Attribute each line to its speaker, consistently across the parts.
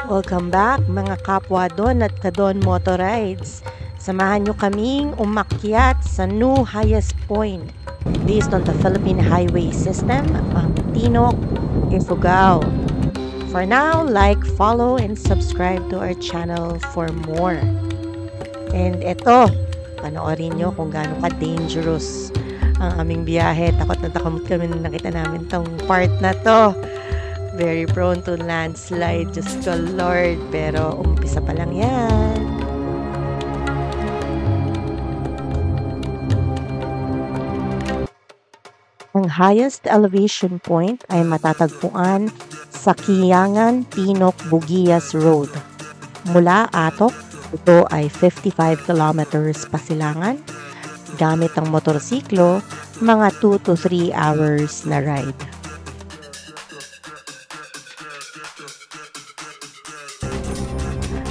Speaker 1: Welcome back mga kapwa Don at Kadon Motorides. Samahan nyo kaming umakyat sa new highest point based on the Philippine highway system, ang Tinok, Ifugao. For now, like, follow, and subscribe to our channel for more. And eto, panoorin nyo kung gaano ka-dangerous ang aming biyahe. Takot na takot kami nung nakita namin tong part na to. Very prone to landslide, just ko Lord. Pero umpisa pa lang yan. Ang highest elevation point ay matatagpuan sa Kiangan, Tinok, Bugias Road. Mula Atok, ito ay 55 kilometers pasilangan. Gamit ang motorsiklo, mga 2 to 3 hours na ride.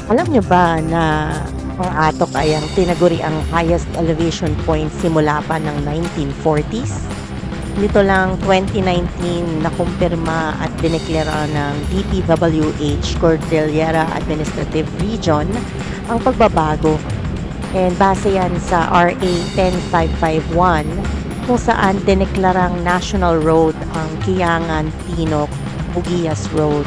Speaker 1: Alam niyo ba na ang Atok ay ang tinaguri ang highest elevation point simula pa ng 1940s? Nito lang 2019 nakumpirma at dineklara ng DPWH Cordillera Administrative Region ang pagbabago. And base yan sa RA 10551 kung saan dineklarang National Road ang Kiangan, Tinok, Bugias Road.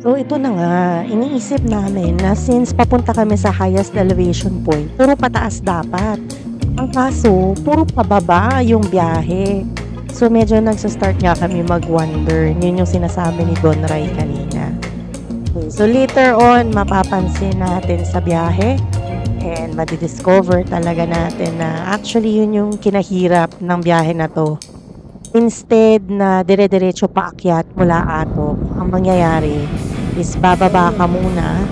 Speaker 1: So ito na nga, iniisip namin na since papunta kami sa highest elevation point, puro pataas dapat. Ang kaso, puro pababa yung biyahe. So medyo nagsastart nga kami mag-wonder. Yun yung sinasabi ni Don Ray kanina. So later on, mapapansin natin sa biyahe and madidiscover talaga natin na actually yun yung kinahirap ng biyahe na to. Instead na dire-diretso paakyat mula Atok, ang mangyayari is bababa ka muna.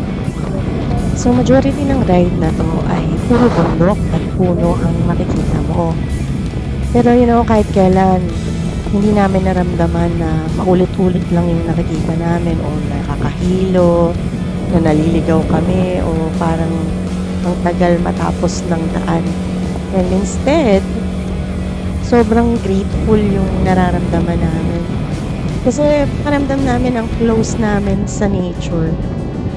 Speaker 1: So majority ng ride na to ay puro bundok at puno ang makikita mo. Pero kahit kailan hindi namin naramdaman na maulit-ulit lang yung nakikita namin o nakakahilo, na naliligaw kami o parang ang tagal matapos ng daan. And instead, sobrang grateful yung nararamdaman namin. Kasi paramdam namin ang close namin sa nature.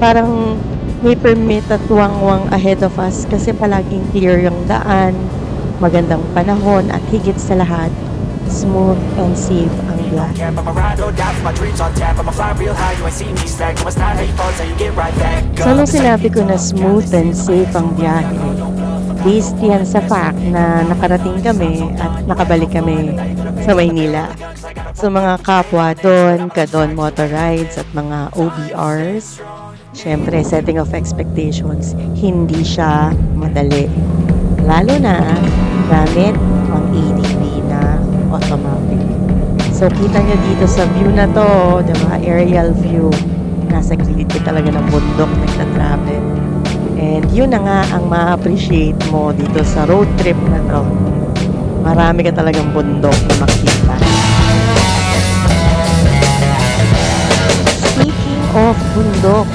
Speaker 1: Parang may permit at wang-wang ahead of us kasi palaging clear yung daan, magandang panahon at higit sa lahat, smooth and safe ang biyahe. So nung sinabi ko na smooth and safe ang biyahe, based yan sa fact na nakarating kami at nakabalik kami sa Maynila. So mga kapwa Don, Kadon Motorides at mga OBRs, syempre setting of expectations, hindi siya madali. Lalo na gamit ang ADV na automatic. So kita nyo dito sa view na to, diba, aerial view, nasa gilid ko talaga ng bundok nagta-travel. And yun na nga ang ma-appreciate mo dito sa road trip na to. Marami ka talagang bundok na makita. Speaking of bundok,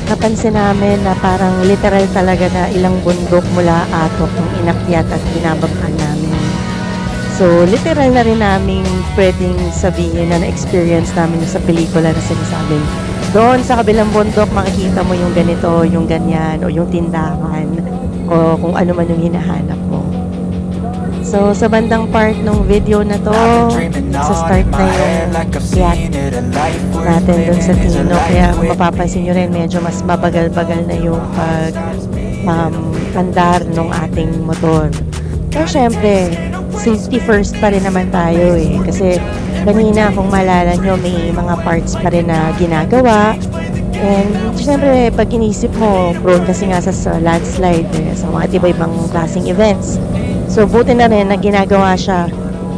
Speaker 1: napansin namin na parang literal talaga na ilang bundok mula Atok yung inakyat at binababaan namin. So literal na rin namin pwedeng sabihin na na-experience namin sa pelikula na sinasabing doon sa kabilang bundok makikita mo yung ganito, yung ganyan, o yung tindahan, o kung ano man yung hinahanap mo. So, sa bandang part ng video na to, sa start na yung yacht natin doon sa Tinok. Kaya kung mapapansin nyo rin, medyo mas mabagal-bagal na yung andar ng ating motor. Pero syempre, safety first pa rin naman tayo eh. Kasi kanina kung maalala nyo, may mga parts pa rin na ginagawa. And syempre, pag inisip mo, prone kasi nga sa landslide, sa mga iba-ibang klaseng events. So, buti na rin na ginagawa siya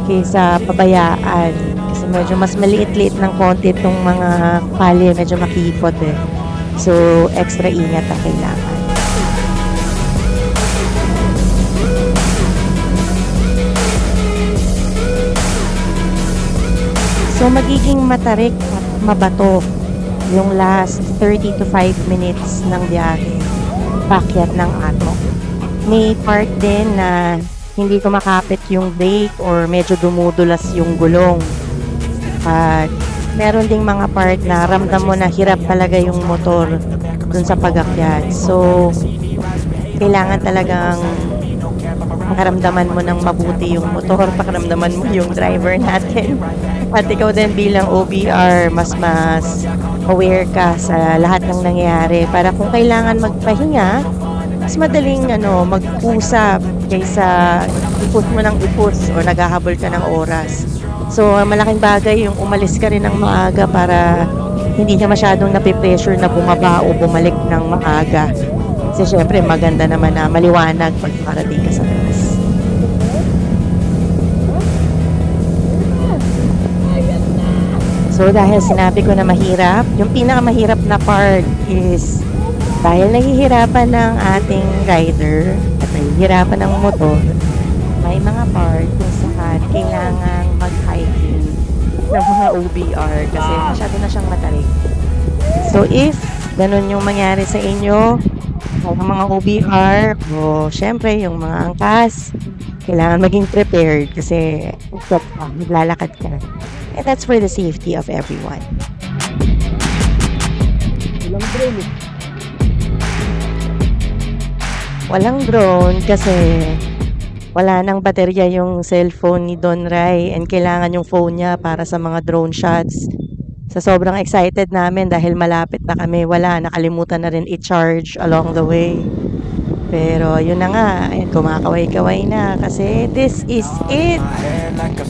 Speaker 1: kaysa pabayaan. Kasi medyo mas maliit-liit ng konti itong mga pali, medyo makipot eh. So, extra ingat na kailangan. So, magiging matarik at mabato yung last 30 to 5 minutes ng biyahe, paakyat ng Atok. May part din na hindi kumakapit yung brake or medyo dumudulas yung gulong. At meron ding mga part na ramdam mo na hirap talaga yung motor dun sa pag-akyat. So, kailangan talagang makaramdaman mo ng mabuti yung motor, pakaramdaman mo yung driver natin. At ikaw din bilang OBR, mas aware ka sa lahat ng nangyayari para kung kailangan magpahinga, mas madaling mag-usap kaysa ipus mo ng ipus o naghahabol ka ng oras. So, malaking bagay yung umalis ka rin ng maaga para hindi ka masyadong napipressure na bumaba o bumalik ng maaga. Kasi syempre maganda naman na maliwanag pag parating ka sa taas. So dahil sinabi ko na mahirap, yung pinakamahirap na part is dahil nahihirapan ng ating rider at nahihirapan ng motor, may mga part kung saan kailangan mag-hiking ng mga OBR kasi masyado na siyang matarik. So if ganun yung mangyari sa inyo, ang mga OBR o syempre yung mga angkas, kailangan maging prepared kasi maglalakad ka. And that's for the safety of everyone. Walang drone kasi wala nang baterya yung cellphone ni Don Rai and kailangan yung phone niya para sa mga drone shots. Sa sobrang excited namin dahil malapit na kami, nakalimutan na rin i-charge along the way. Pero yun na nga, kumakaway-kaway na kasi this is it.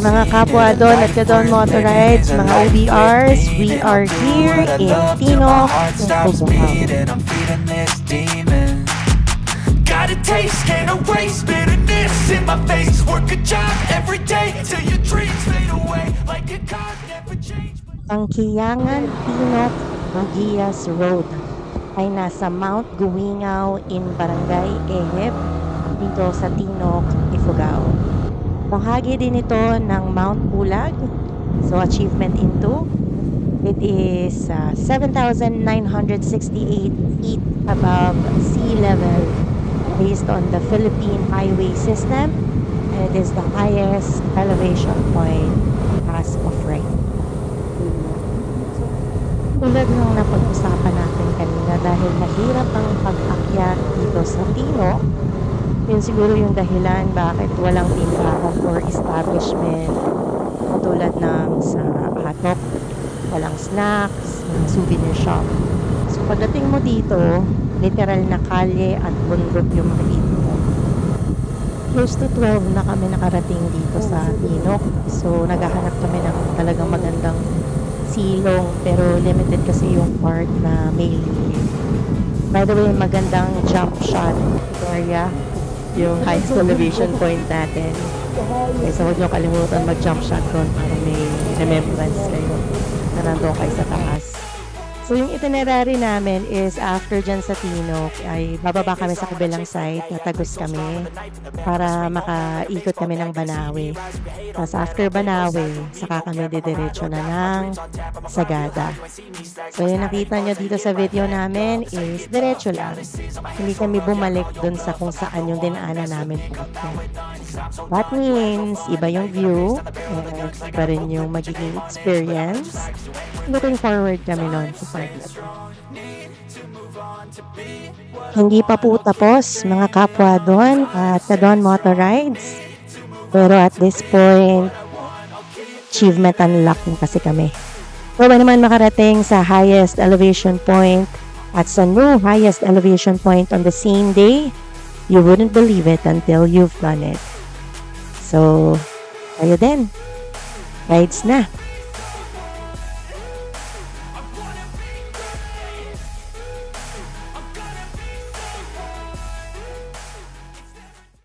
Speaker 1: Mga kapwa Don at Don Motorides, mga OBRs, we are here in Tinoc, Cubao. Got a taste, can't erase bitterness in my face. Work a job every day till your dreams fade away like a card never changed. Ang Kiyangan Tinoc Bugias Road ay nasa Mount Guwingaw in Barangay Eheb dito sa Tinoc, Ifugao. Bahagi din ito ng Mount Pulag. So achievement in 2. It is 7,968 feet above sea level based on the Philippine highway system. And it is the highest elevation point as of right. Tulad ng napag-usapan natin kanina dahil mahirap ang pag-akyat dito sa Tinoc, yun siguro yung dahilan bakit walang tindahan or establishment katulad ng sa Atok, walang snacks, souvenir shop. So pagdating mo dito, literal na kalye at bundok yung makikita mo. Close to 12 na kami nakarating dito sa Tinoc. So naghahanap kami ng talagang magandang silong pero limited kasi yung part na may limit. By the way, magandang jump shot area yung highest elevation point natin. Okay, so huwag nyo kalimutan mag-jump shot doon para may remembrance kayo na nandun kayo sa taas. So yung itinerary namin is after dyan sa Tinoc ay bababa kami sa kabilang site, natagos kami para makaikot kami ng Banawe. Tapos after Banawe, saka kami didiretso na ng Sagada. So yung nakita nyo dito sa video namin is diretso lang. Hindi kami bumalik dun sa kung saan yung dinaanan namin. That means iba yung view, iba rin yung magiging experience. Looking forward kami nun sa hindi pa po tapos mga kapwa Don at sa Don Motorides. Pero at this point, achievement unlock na kasi kami. Kung naman makarating sa highest elevation point at sa new highest elevation point on the same day, you wouldn't believe it until you've done it. So, kayo din. Rides na.